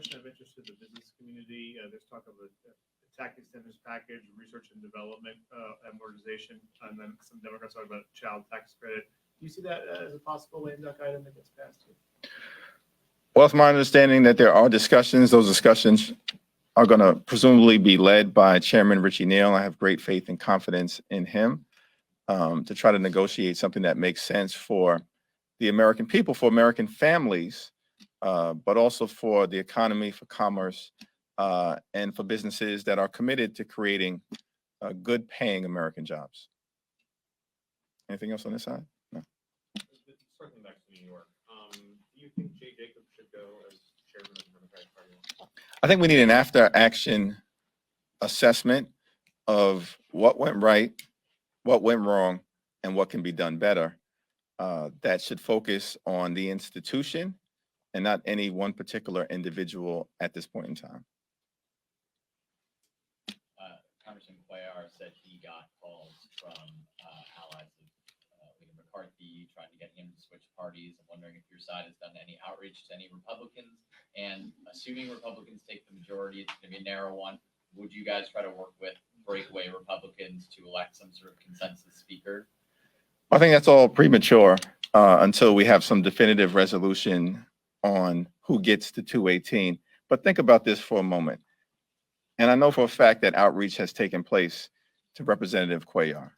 question of interest to the business community. There's talk of a tax incentives package, research and development amortization, and then some Democrats talk about child tax credit. Do you see that as a possible lame duck item that gets passed here? Well, it's my understanding that there are discussions. Those discussions are going to presumably be led by Chairman Richie Neal. I have great faith and confidence in him to try to negotiate something that makes sense for the American people, for American families, but also for the economy, for commerce, and for businesses that are committed to creating good paying American jobs. Anything else on this side? No. Circling back to New York, do you think Jay Jacobs should go as chairman of the Democratic Party? I think we need an after action assessment of what went right, what went wrong, and what can be done better. That should focus on the institution and not any one particular individual at this point in time. Congressman Cuellar said he got calls from allies of Leader McCarthy trying to get him to switch parties. I'm wondering if your side has done any outreach to any Republicans, and assuming Republicans take the majority, it's going to be a narrow one. Would you guys try to work with breakaway Republicans to elect some sort of consensus speaker? I think that's all premature until we have some definitive resolution on who gets to 218. But think about this for a moment. And I know for a fact that outreach has taken place to Representative Cuellar.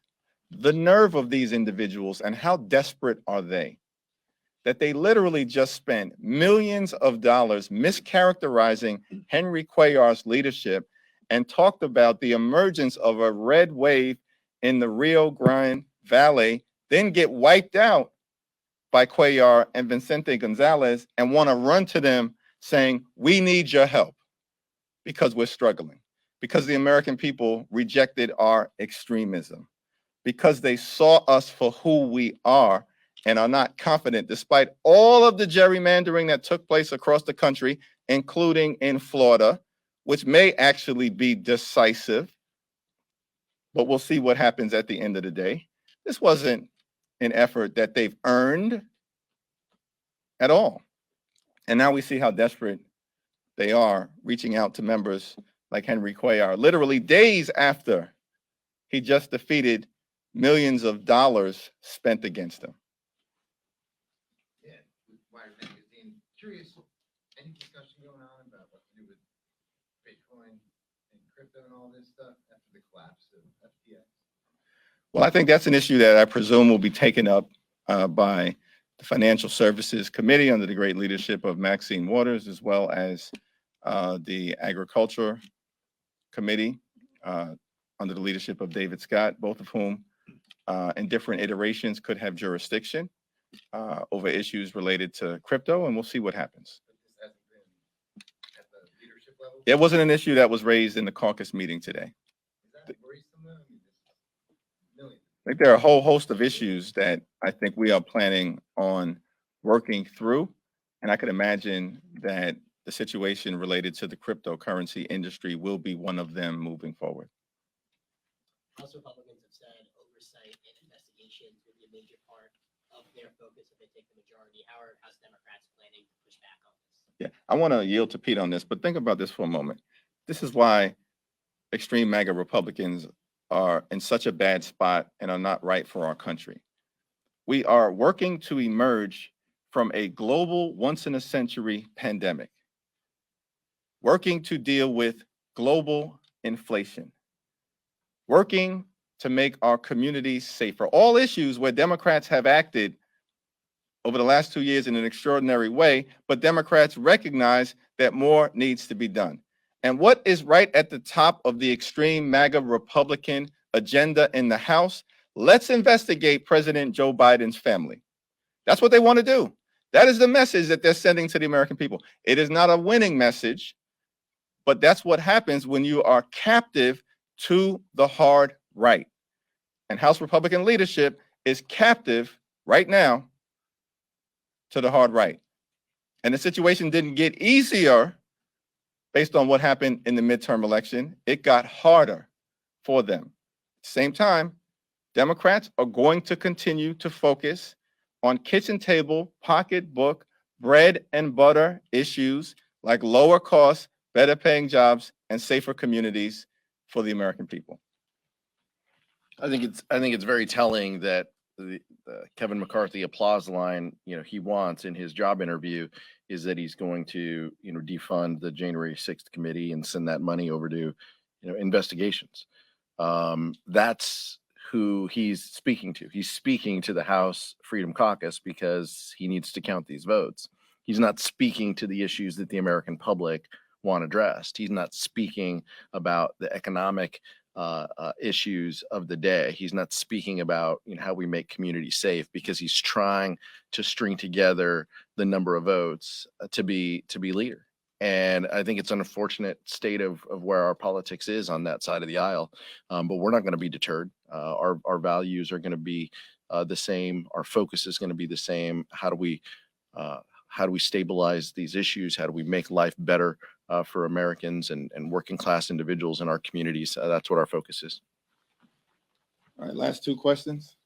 The nerve of these individuals and how desperate are they that they literally just spent millions of dollars mischaracterizing Henry Cuellar's leadership and talked about the emergence of a red wave in the Rio Grande Valley, then get wiped out by Cuellar and Vicente Gonzalez and want to run to them saying, we need your help because we're struggling, because the American people rejected our extremism, because they saw us for who we are and are not confident, despite all of the gerrymandering that took place across the country, including in Florida, which may actually be decisive, but we'll see what happens at the end of the day. This wasn't an effort that they've earned at all. And now we see how desperate they are, reaching out to members like Henry Cuellar, literally days after he just defeated millions of dollars spent against him. Yeah, with Wired Magazine, curious, any discussion going on about what to do with Bitcoin and crypto and all this stuff after the collapse of FTX? Well, I think that's an issue that I presume will be taken up by the Financial Services Committee under the great leadership of Maxine Waters, as well as the Agriculture Committee under the leadership of David Scott, both of whom in different iterations could have jurisdiction over issues related to crypto, and we'll see what happens. But this hasn't been at the leadership level? It wasn't an issue that was raised in the caucus meeting today. Is that worrisome though? I mean, this millions. I think there are a whole host of issues that I think we are planning on working through, and I could imagine that the situation related to the cryptocurrency industry will be one of them moving forward. House Republicans have said oversight and investigations will be a major part of their focus if they take the majority. How are House Democrats planning to push back on this? Yeah, I want to yield to Pete on this, but think about this for a moment. This is why extreme MAGA Republicans are in such a bad spot and are not right for our country. We are working to emerge from a global once-in-a-century pandemic, working to deal with global inflation, working to make our communities safer. All issues where Democrats have acted over the last 2 years in an extraordinary way, but Democrats recognize that more needs to be done. And what is right at the top of the extreme MAGA Republican agenda in the House? Let's investigate President Joe Biden's family. That's what they want to do. That is the message that they're sending to the American people. It is not a winning message, but that's what happens when you are captive to the hard right. And House Republican leadership is captive right now to the hard right. And the situation didn't get easier based on what happened in the midterm election. It got harder for them. At the same time, Democrats are going to continue to focus on kitchen table, pocketbook, bread and butter issues like lower costs, better paying jobs, and safer communities for the American people. I think it's very telling that the Kevin McCarthy applause line, he wants in his job interview is that he's going to, defund the January 6th committee and send that money over to, investigations. That's who he's speaking to. He's speaking to the House Freedom Caucus because he needs to count these votes. He's not speaking to the issues that the American public want addressed. He's not speaking about the economic issues of the day. He's not speaking about how we make communities safe because he's trying to string together the number of votes to be leader. And I think it's an unfortunate state of where our politics is on that side of the aisle. But we're not going to be deterred. Our values are going to be the same. Our focus is going to be the same. How do we stabilize these issues? How do we make life better for Americans and working class individuals in our communities? That's what our focus is. All right, last two questions.